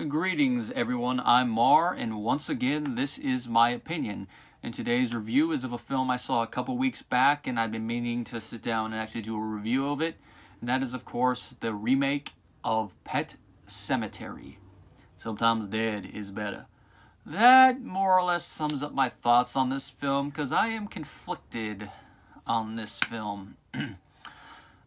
Greetings everyone, I'm Mar, and once again this is my opinion. And today's review is of a film I saw a couple weeks back and I've been meaning to sit down and actually do a review of it. And that is of course the remake of Pet Semetary. Sometimes dead is better. That more or less sums up my thoughts on this film because I am conflicted on this film.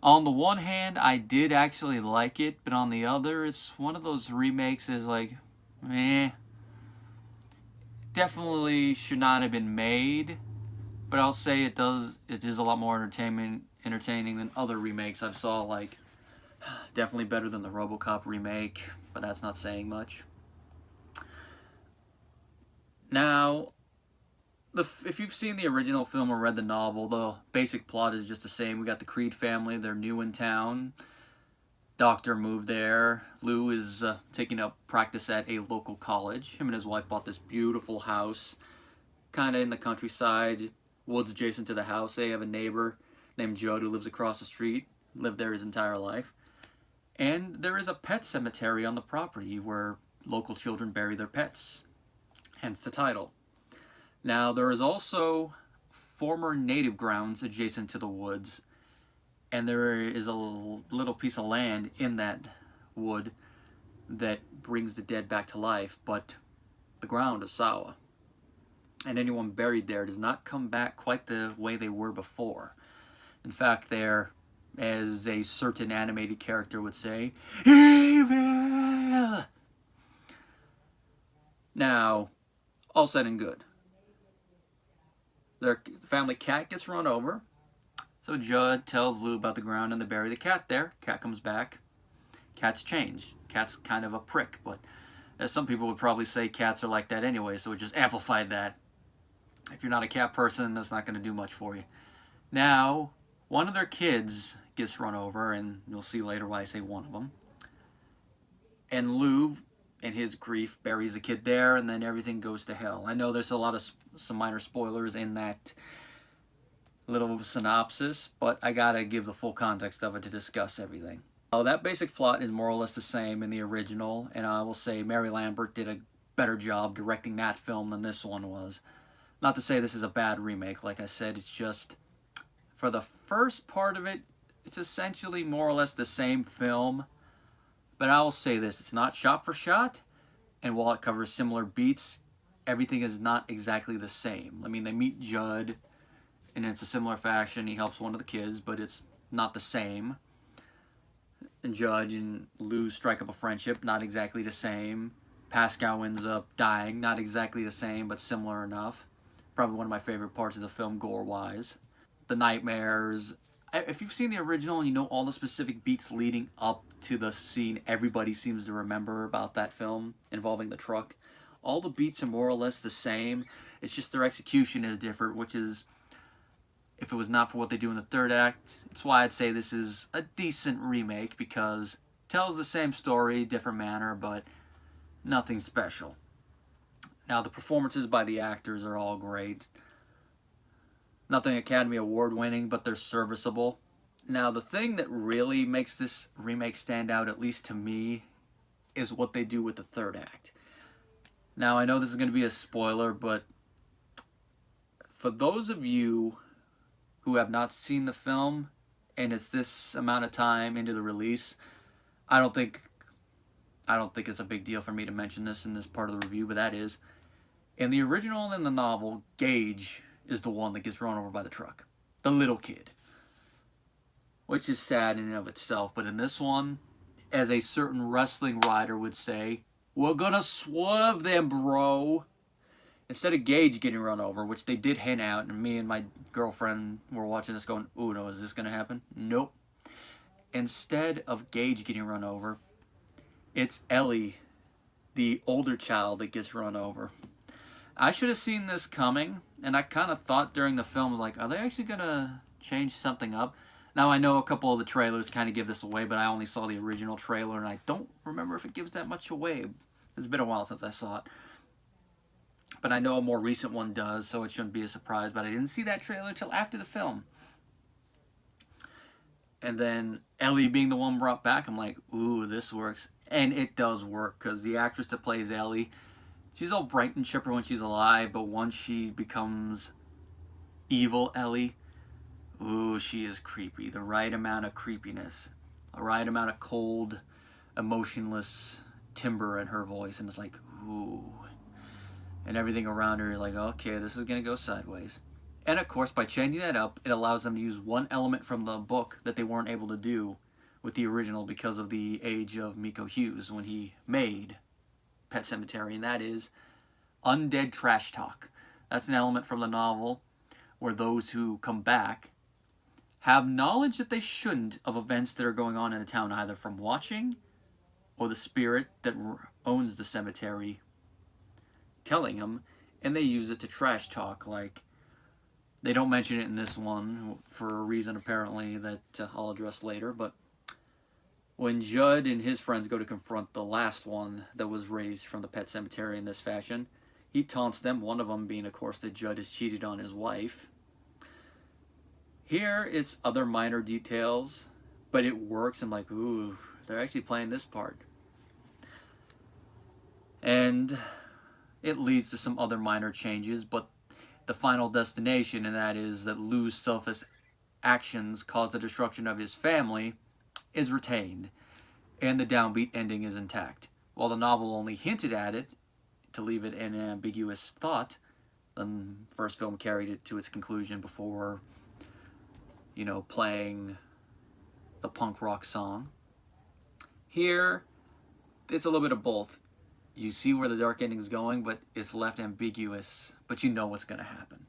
On the one hand, I did actually like it, but on the other, it's one of those remakes that's like, meh. Definitely should not have been made, but I'll say it is a lot more entertaining than other remakes I've saw, like, definitely better than the RoboCop remake, but that's not saying much. Now, if you've seen the original film or read the novel, the basic plot is just the same. We got the Creed family, they're new in town. Doctor moved there. Lou is taking up practice at a local college. Him and his wife bought this beautiful house, kind of in the countryside, woods adjacent to the house. They have a neighbor named Judd who lives across the street, lived there his entire life. And there is a pet cemetery on the property where local children bury their pets, hence the title. Now, there is also former native grounds adjacent to the woods, and there is a little piece of land in that wood that brings the dead back to life, but the ground is sour. And anyone buried there does not come back quite the way they were before. In fact, they're, as a certain animated character would say, evil! Now, all said and good. Their family cat gets run over, so Judd tells Lou about the ground and they bury the cat there. Cat comes back. Cat's changed. Cat's kind of a prick, but as some people would probably say, cats are like that anyway, so it just amplified that. If you're not a cat person, that's not going to do much for you. Now, one of their kids gets run over, and you'll see later why I say one of them. And Lou, in his grief, buries the kid there, and then everything goes to hell. I know there's a lot of some minor spoilers in that little synopsis, but I gotta give the full context of it to discuss everything. That basic plot is more or less the same in the original, and I will say Mary Lambert did a better job directing that film than this one was. Not to say this is a bad remake, like I said, it's just, for the first part of it, it's essentially more or less the same film. But I will say this, it's not shot for shot, and while it covers similar beats, everything is not exactly the same. I mean, they meet Judd, and it's a similar fashion. He helps one of the kids, but it's not the same. And Judd and Lou strike up a friendship, not exactly the same. Pascal ends up dying, not exactly the same, but similar enough. Probably one of my favorite parts of the film, gore-wise. The nightmares. If you've seen the original and you know all the specific beats leading up to the scene everybody seems to remember about that film involving the truck, all the beats are more or less the same. It's just their execution is different, which is, if it was not for what they do in the third act, it's why I'd say this is a decent remake, because it tells the same story, different manner, but nothing special. Now, the performances by the actors are all great. Nothing Academy Award winning, but they're serviceable. Now, the thing that really makes this remake stand out, at least to me, is what they do with the third act. Now, I know this is going to be a spoiler, but for those of you who have not seen the film, and it's this amount of time into the release, I don't think it's a big deal for me to mention this in this part of the review, but that is, in the original and in the novel, Gage is the one that gets run over by the truck. The little kid. Which is sad in and of itself, but in this one, as a certain wrestling writer would say, we're gonna swerve them, bro. Instead of Gage getting run over, which they did hint out, and me and my girlfriend were watching this going, ooh, no, is this gonna happen? Nope. Instead of Gage getting run over, it's Ellie, the older child, that gets run over. I should have seen this coming, and I kind of thought during the film, like, are they actually gonna change something up? Now, I know a couple of the trailers kind of give this away, but I only saw the original trailer, and I don't remember if it gives that much away. It's been a while since I saw it. But I know a more recent one does, so it shouldn't be a surprise. But I didn't see that trailer until after the film. And then Ellie being the one brought back, I'm like, ooh, this works. And it does work, because the actress that plays Ellie, she's all bright and chipper when she's alive, but once she becomes evil Ellie, ooh, she is creepy. The right amount of creepiness, the right amount of cold, emotionless timbre in her voice, and it's like, ooh. And everything around her, you're like, okay, this is going to go sideways. And of course, by changing that up, it allows them to use one element from the book that they weren't able to do with the original because of the age of Miko Hughes when he made Pet Semetary, and that is undead trash talk. That's an element from the novel where those who come back have knowledge that they shouldn't of events that are going on in the town, either from watching or the spirit that owns the cemetery telling them, and they use it to trash talk. Like, they don't mention it in this one for a reason apparently that I'll address later, but when Judd and his friends go to confront the last one that was raised from the pet cemetery in this fashion, he taunts them, one of them being, of course, that Judd has cheated on his wife. Here, it's other minor details, but it works. I'm like, ooh, they're actually playing this part. And it leads to some other minor changes, but the final destination, and that is that Lou's selfless actions cause the destruction of his family, is retained, and the downbeat ending is intact. While the novel only hinted at it, to leave it an ambiguous thought, the first film carried it to its conclusion before, playing the punk rock song. Here, it's a little bit of both. You see where the dark ending is going, but it's left ambiguous, but you know what's going to happen.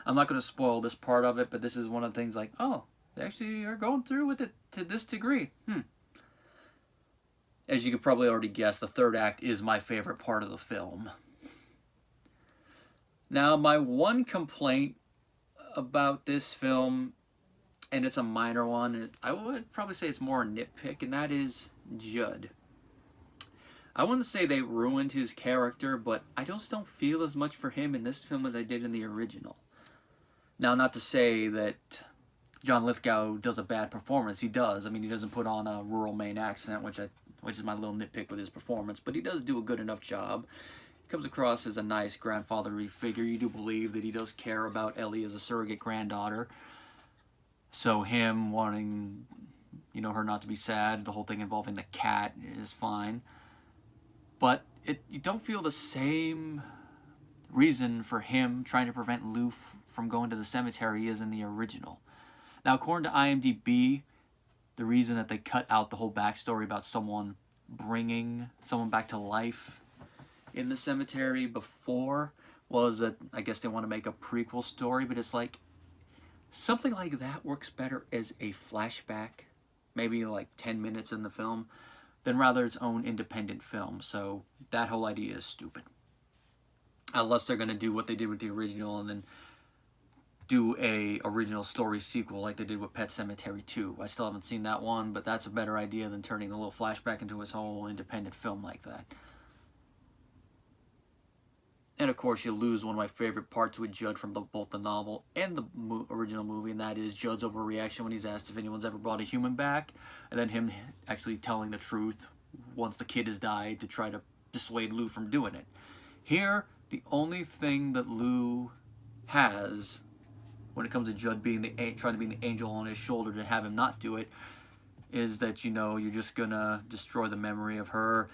I'm not going to spoil this part of it, but this is one of the things like, oh, they actually are going through with it to this degree. As you could probably already guess, the third act is my favorite part of the film. Now, my one complaint about this film, and it's a minor one, I would probably say it's more a nitpick, and that is Judd. I wouldn't say they ruined his character, but I just don't feel as much for him in this film as I did in the original. Now, not to say that John Lithgow does a bad performance. He does. I mean, he doesn't put on a rural Maine accent, which is my little nitpick with his performance, but he does do a good enough job. He comes across as a nice grandfatherly figure. You do believe that he does care about Ellie as a surrogate granddaughter. So him wanting, her not to be sad, the whole thing involving the cat is fine. But you don't feel the same reason for him trying to prevent Lou from going to the cemetery as in the original. Now, according to IMDb, the reason that they cut out the whole backstory about someone bringing someone back to life in the cemetery before was that I guess they want to make a prequel story, but it's like something like that works better as a flashback, maybe like 10 minutes in the film, than rather its own independent film. So that whole idea is stupid. Unless they're going to do what they did with the original and then do a original story sequel like they did with Pet Semetary 2. I still haven't seen that one, but that's a better idea than turning a little flashback into its whole independent film like that. And of course, you lose one of my favorite parts with Judd from both the novel and the original movie, and that is Judd's overreaction when he's asked if anyone's ever brought a human back, and then him actually telling the truth once the kid has died to try to dissuade Lou from doing it. Here, the only thing that Lou has when it comes to Judd being trying to be the angel on his shoulder to have him not do it is that, you're just gonna destroy the memory of her.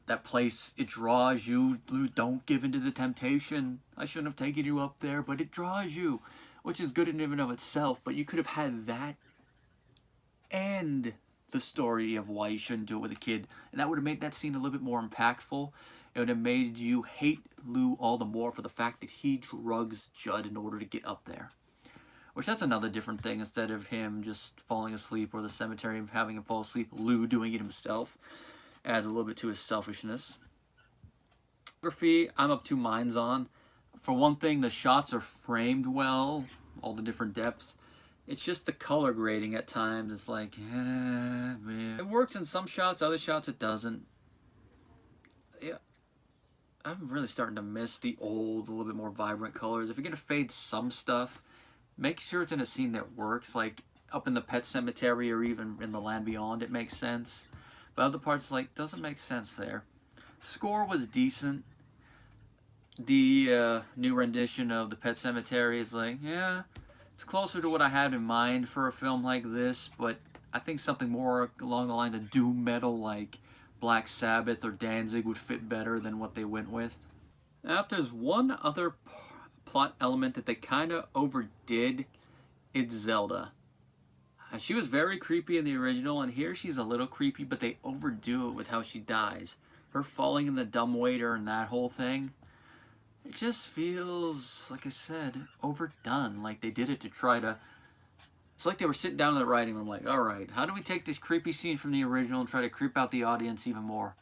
That place, it draws you. Lou, don't give in to the temptation. I shouldn't have taken you up there, but it draws you, which is good in and of itself, but you could have had that and the story of why you shouldn't do it with a kid, and that would have made that scene a little bit more impactful. It would have made you hate Lou all the more for the fact that he drugs Judd in order to get up there. Which, that's another different thing. Instead of him just falling asleep or the cemetery having him fall asleep, Lou doing it himself adds a little bit to his selfishness. Photography, I'm of two minds on. For one thing, the shots are framed well, all the different depths. It's just the color grading at times. It's like, it works in some shots, other shots it doesn't. Yeah, I'm really starting to miss the old, a little bit more vibrant colors. If you're going to fade some stuff, make sure it's in a scene that works. Like up in the Pet Cemetery or even in The Land Beyond, it makes sense. But other parts, like, doesn't make sense there. Score was decent. The new rendition of the Pet Semetary is like, yeah, it's closer to what I had in mind for a film like this, but I think something more along the lines of doom metal like Black Sabbath or Danzig would fit better than what they went with. Now, if there's one other plot element that they kind of overdid, it's Zelda. She was very creepy in the original, and here she's a little creepy, but they overdo it with how she dies. Her falling in the dumbwaiter and that whole thing, it just feels, like I said, overdone. Like they did it to try to... It's like they were sitting down in the writing room like, alright, how do we take this creepy scene from the original and try to creep out the audience even more?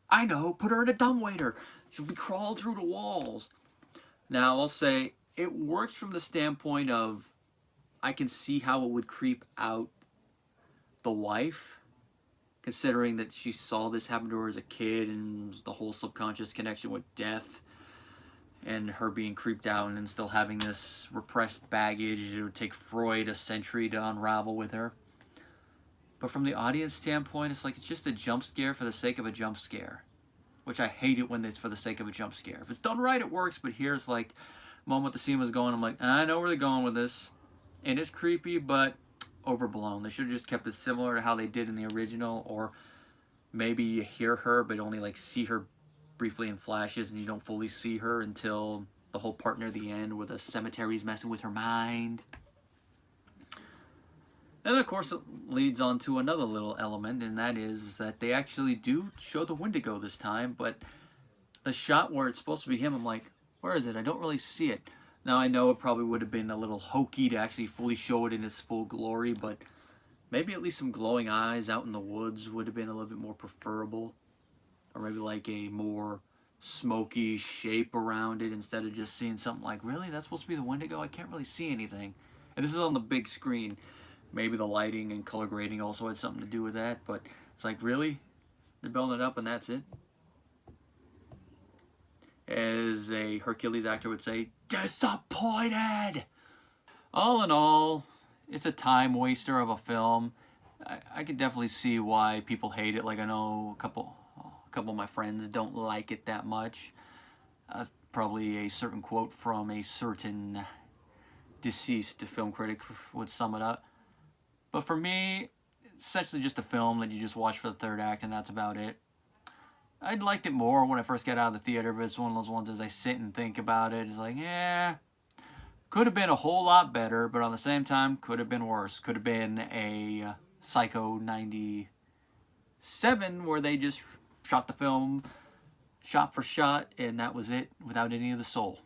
I know, put her in a dumbwaiter. She'll be crawling through the walls. Now, I'll say, it works from the standpoint of I can see how it would creep out the wife, considering that she saw this happen to her as a kid and the whole subconscious connection with death and her being creeped out and still having this repressed baggage. It would take Freud a century to unravel with her. But from the audience standpoint, it's like it's just a jump scare for the sake of a jump scare, which I hate it when it's for the sake of a jump scare. If it's done right, it works, but here's like the moment the scene was going, I'm like, I know where they're going with this. And it's creepy, but overblown. They should have just kept it similar to how they did in the original, or maybe you hear her, but only like see her briefly in flashes, and you don't fully see her until the whole part near the end where the Semetary's messing with her mind. And of course it leads on to another little element, and that is that they actually do show the Wendigo this time, but the shot where it's supposed to be him, I'm like, where is it? I don't really see it. Now, I know it probably would have been a little hokey to actually fully show it in its full glory, but maybe at least some glowing eyes out in the woods would have been a little bit more preferable. Or maybe like a more smoky shape around it instead of just seeing something like, really? That's supposed to be the Wendigo? I can't really see anything. And this is on the big screen. Maybe the lighting and color grading also had something to do with that, but it's like, really? They're building it up and that's it? As a Hercules actor would say, disappointed! All in all, it's a time waster of a film. I can definitely see why people hate it. Like, I know a couple of my friends don't like it that much. Probably a certain quote from a certain deceased film critic would sum it up. But for me, it's essentially just a film that you just watch for the third act, and that's about it. I liked it more when I first got out of the theater, but it's one of those ones as I sit and think about it, it's like, yeah, could have been a whole lot better, but on the same time, could have been worse. Could have been a Psycho 97 where they just shot the film shot for shot, and that was it, without any of the soul.